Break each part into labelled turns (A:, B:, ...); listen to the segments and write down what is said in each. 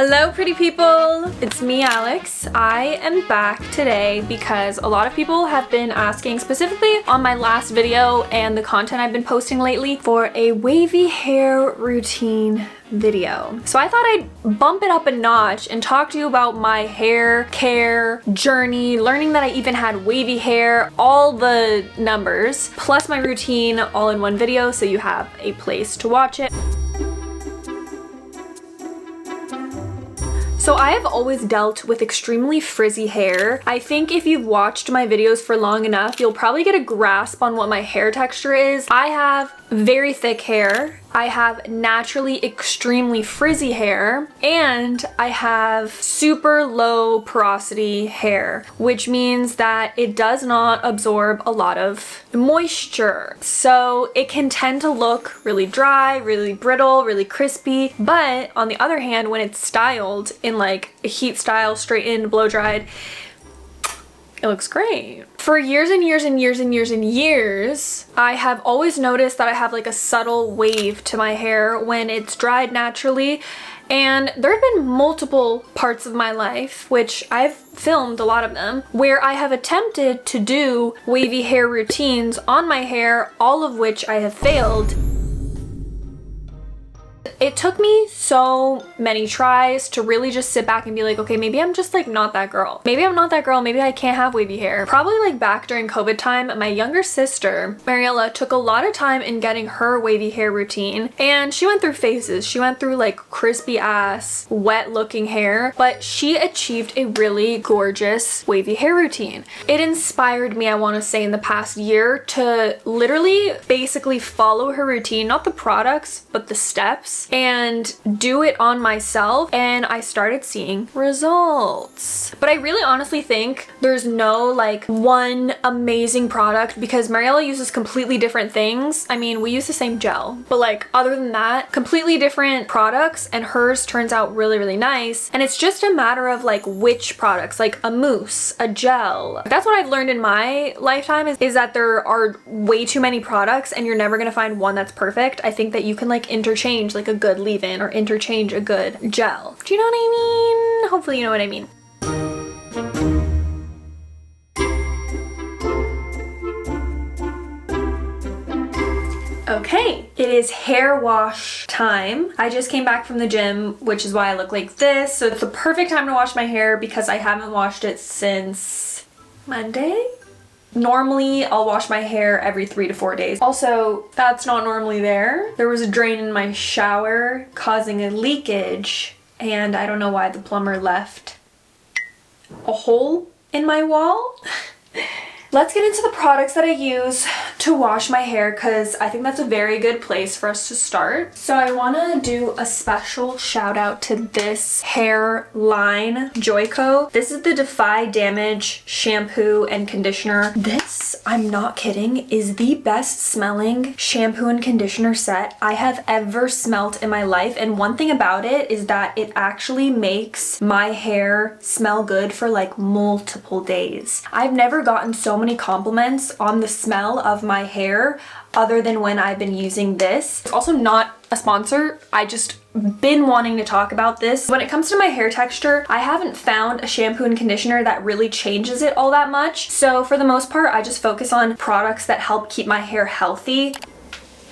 A: Hello pretty people! It's me, Alex. I am back today because a lot of people have been asking, specifically on my last video and the content I've been posting lately, for a wavy hair routine video. So I thought I'd bump it up a notch and talk to you about my hair care journey, learning that I even had wavy hair, all the numbers, plus my routine all in one video so you have a place to watch it. So I have always dealt with extremely frizzy hair. I think if you've watched my videos for long enough, you'll probably get a grasp on what my hair texture is. I have very thick hair. I have naturally extremely frizzy hair, and I have super low porosity hair, which means that it does not absorb a lot of moisture. So it can tend to look really dry, really brittle, really crispy. But on the other hand, when it's styled in like a heat style, straightened, blow dried, it looks great. For years and years and years and years and years, I have always noticed that I have like a subtle wave to my hair when it's dried naturally. And there have been multiple parts of my life, which I've filmed a lot of them, where I have attempted to do wavy hair routines on my hair, all of which I have failed. It took me so many tries to really just sit back and be like, okay, maybe I'm just like not that girl. Maybe I'm not that girl. Maybe I can't have wavy hair. Probably like back during COVID time, my younger sister, Mariella, took a lot of time in getting her wavy hair routine. And she went through phases. She went through like crispy ass, wet looking hair, but she achieved a really gorgeous wavy hair routine. It inspired me, I want to say, in the past year to literally basically follow her routine, not the products, but the steps, and do it on myself, and I started seeing results. But I really honestly think there's no like one amazing product, because Mariella uses completely different things. I mean, we use the same gel, but like other than that, completely different products, and hers turns out really, really nice. And it's just a matter of like which products, like a mousse, a gel. That's what I've learned in my lifetime is that there are way too many products and you're never gonna find one that's perfect. I think that you can like interchange like a good leave-in or interchange a good gel. Do you know what I mean? Hopefully you know what I mean. Okay, it is hair wash time. I just came back from the gym, which is why I look like this. So it's the perfect time to wash my hair because I haven't washed it since Monday. Normally, I'll wash my hair every 3 to 4 days. Also, that's not normally there. There was a drain in my shower causing a leakage, and I don't know why the plumber left a hole in my wall. Let's get into the products that I use to wash my hair, because I think that's a very good place for us to start. So I want to do a special shout out to this hair line, Joico. This is the Defy Damage shampoo and conditioner. This, I'm not kidding, is the best smelling shampoo and conditioner set I have ever smelt in my life. And one thing about it is that it actually makes my hair smell good for like multiple days. I've never gotten so many compliments on the smell of my hair other than when I've been using this. It's also not a sponsor. I just been wanting to talk about this. When it comes to my hair texture, I haven't found a shampoo and conditioner that really changes it all that much. So for the most part, I just focus on products that help keep my hair healthy.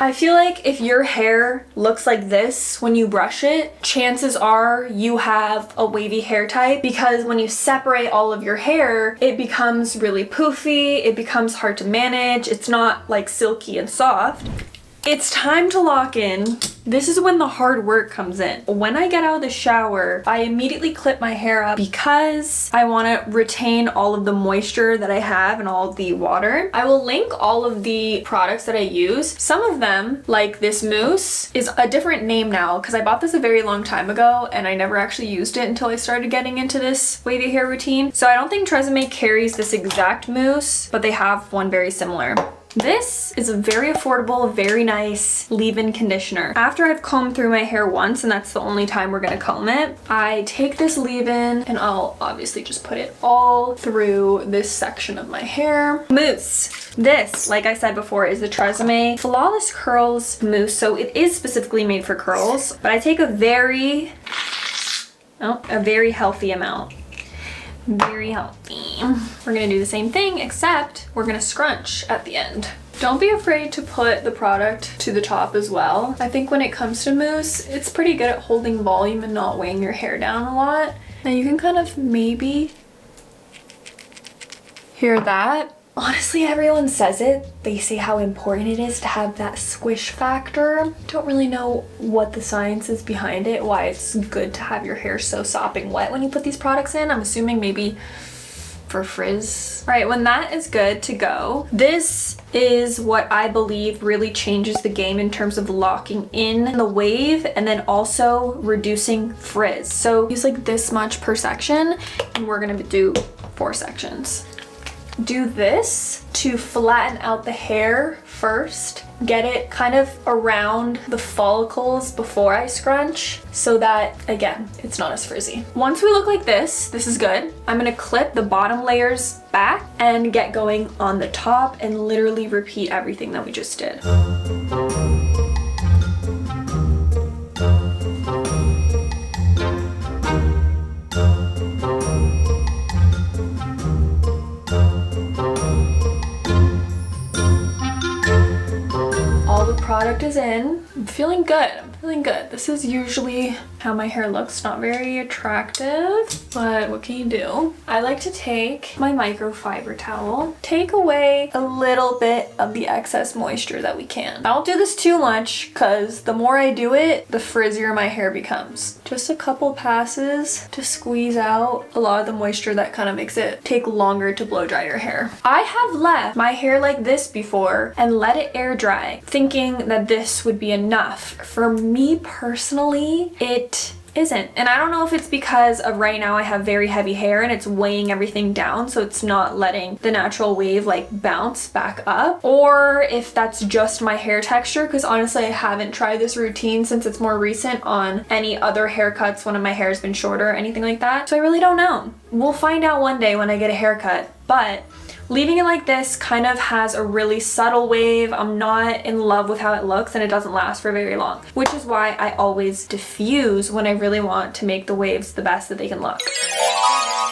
A: I feel like if your hair looks like this when you brush it, chances are you have a wavy hair type, because when you separate all of your hair, it becomes really poofy, it becomes hard to manage, it's not like silky and soft. It's time to lock in. This is when the hard work comes in. When I get out of the shower, I immediately clip my hair up because I want to retain all of the moisture that I have and all of the water. I will link all of the products that I use. Some of them, like this mousse, is a different name now because I bought this a very long time ago and I never actually used it until I started getting into this wavy hair routine. So I don't think TRESemmé carries this exact mousse, but they have one very similar. This is a very affordable, very nice leave-in conditioner. After I've combed through my hair once, and that's the only time we're gonna comb it, I take this leave-in and I'll obviously just put it all through this section of my hair. Mousse. This, like I said before, is the TRESemmé Flawless Curls Mousse. So it is specifically made for curls, but I take a very Oh, a very healthy amount. Very healthy. We're gonna do the same thing, except we're gonna scrunch at the end. Don't be afraid to put the product to the top as well. I think when it comes to mousse, it's pretty good at holding volume and not weighing your hair down a lot. And you can kind of maybe hear that. Honestly, everyone says it. They say how important it is to have that squish factor. Don't really know what the science is behind it, why it's good to have your hair so sopping wet when you put these products in. I'm assuming maybe for frizz. All right, when that is good to go, this is what I believe really changes the game in terms of locking in the wave and then also reducing frizz. So use like this much per section, and we're gonna do 4 sections. Do this to flatten out the hair first. Get it kind of around the follicles before I scrunch so that, again, it's not as frizzy. Once we look like this is good. I'm gonna clip the bottom layers back and get going on the top and literally repeat everything that we just did. Product is in. I'm feeling good. I'm feeling good. This is usually how my hair looks. Not very attractive, but what can you do? I like to take my microfiber towel, take away a little bit of the excess moisture that we can. I don't do this too much because the more I do it, the frizzier my hair becomes. Just a couple passes to squeeze out a lot of the moisture that kind of makes it take longer to blow dry your hair. I have left my hair like this before and let it air dry, thinking that this would be enough. For me personally, it isn't. And I don't know if it's because of right now I have very heavy hair and it's weighing everything down, so it's not letting the natural wave like bounce back up, or if that's just my hair texture, because honestly I haven't tried this routine since it's more recent on any other haircuts when my hair has been shorter or anything like that. So I really don't know. We'll find out one day when I get a haircut, but leaving it like this kind of has a really subtle wave. I'm not in love with how it looks and it doesn't last for very long, which is why I always diffuse when I really want to make the waves the best that they can look.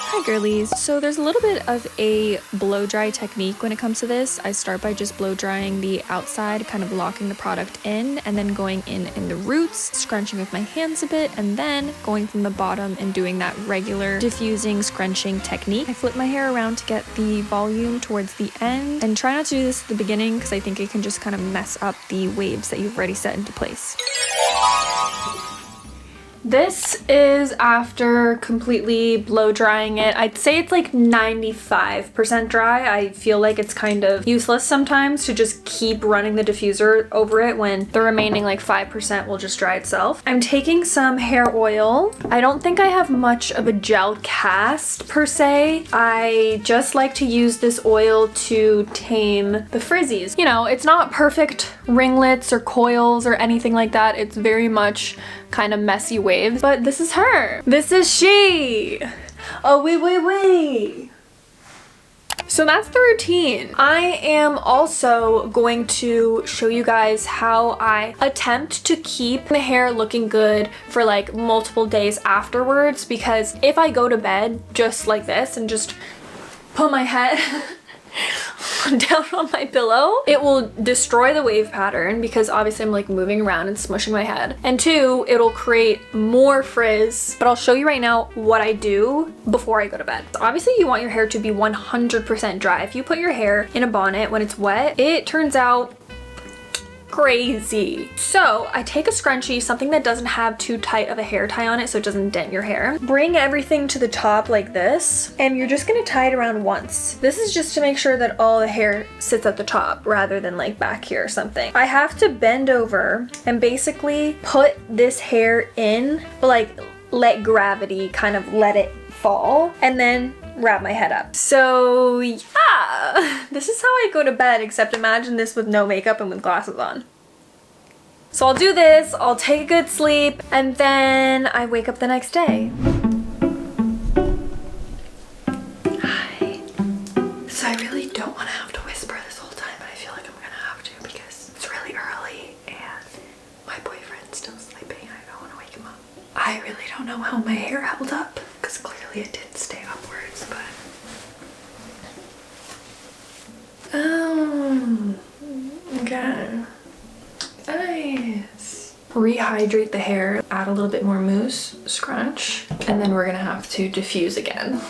A: Hi girlies. So there's a little bit of a blow dry technique when it comes to this. I start by just blow drying the outside, kind of locking the product in, and then going in the roots, scrunching with my hands a bit, and then going from the bottom and doing that regular diffusing, scrunching technique. I flip my hair around to get the volume towards the end, and try not to do this at the beginning because I think it can just kind of mess up the waves that you've already set into place. This is after completely blow drying it. I'd say it's like 95% dry. I feel like it's kind of useless sometimes to just keep running the diffuser over it when the remaining like 5% will just dry itself. I'm taking some hair oil. I don't think I have much of a gel cast per se. I just like to use this oil to tame the frizzies. You know, it's not perfect ringlets or coils or anything like that. It's very much kind of messy waves, but this is her. This is she. Oh, wait. So that's the routine. I am also going to show you guys how I attempt to keep the hair looking good for like multiple days afterwards, because if I go to bed just like this and just put my head down on my pillow, it will destroy the wave pattern because obviously I'm like moving around and smushing my head. And 2, it'll create more frizz. But I'll show you right now what I do before I go to bed. So obviously you want your hair to be 100% dry. If you put your hair in a bonnet when it's wet, it turns out crazy. So I take a scrunchie, something that doesn't have too tight of a hair tie on it so it doesn't dent your hair. Bring everything to the top like this, and you're just gonna tie it around once. This is just to make sure that all the hair sits at the top rather than like back here or something. I have to bend over and basically put this hair in, but like let gravity kind of let it fall, and then wrap my head up. So yeah, this is how I go to bed, except imagine this with no makeup and with glasses on. So I'll do this, I'll take a good sleep, and then I wake up the next day. Hi. So I really don't want to have to whisper this whole time, but I feel like I'm gonna have to because it's really early and my boyfriend's still sleeping and I don't want to wake him up. I really don't know how my hair hold up because clearly it didn't stay upwards, but oh, okay, nice. Rehydrate the hair, add a little bit more mousse, scrunch, and then we're gonna have to diffuse again.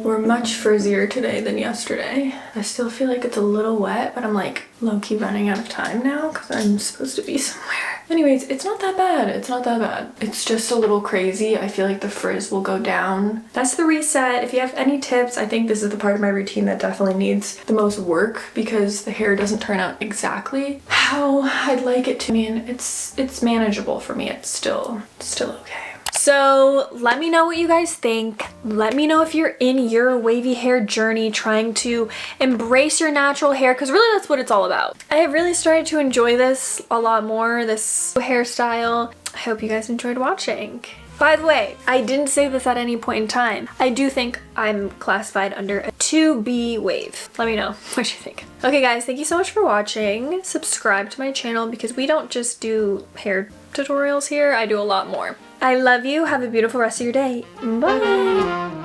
A: We're much frizzier today than yesterday. I still feel like it's a little wet, but I'm like low-key running out of time now because I'm supposed to be somewhere. Anyways, it's not that bad. It's not that bad. It's just a little crazy. I feel like the frizz will go down. That's the reset. If you have any tips, I think this is the part of my routine that definitely needs the most work because the hair doesn't turn out exactly how I'd like it to. I mean, it's manageable for me. It's still okay. So let me know what you guys think. Let me know if you're in your wavy hair journey trying to embrace your natural hair, because really that's what it's all about. I have really started to enjoy this a lot more, this hairstyle. I hope you guys enjoyed watching. By the way, I didn't say this at any point in time. I do think I'm classified under a 2B wave. Let me know what you think. Okay guys, thank you so much for watching. Subscribe to my channel because we don't just do hair tutorials here, I do a lot more. I love you. Have a beautiful rest of your day. Bye.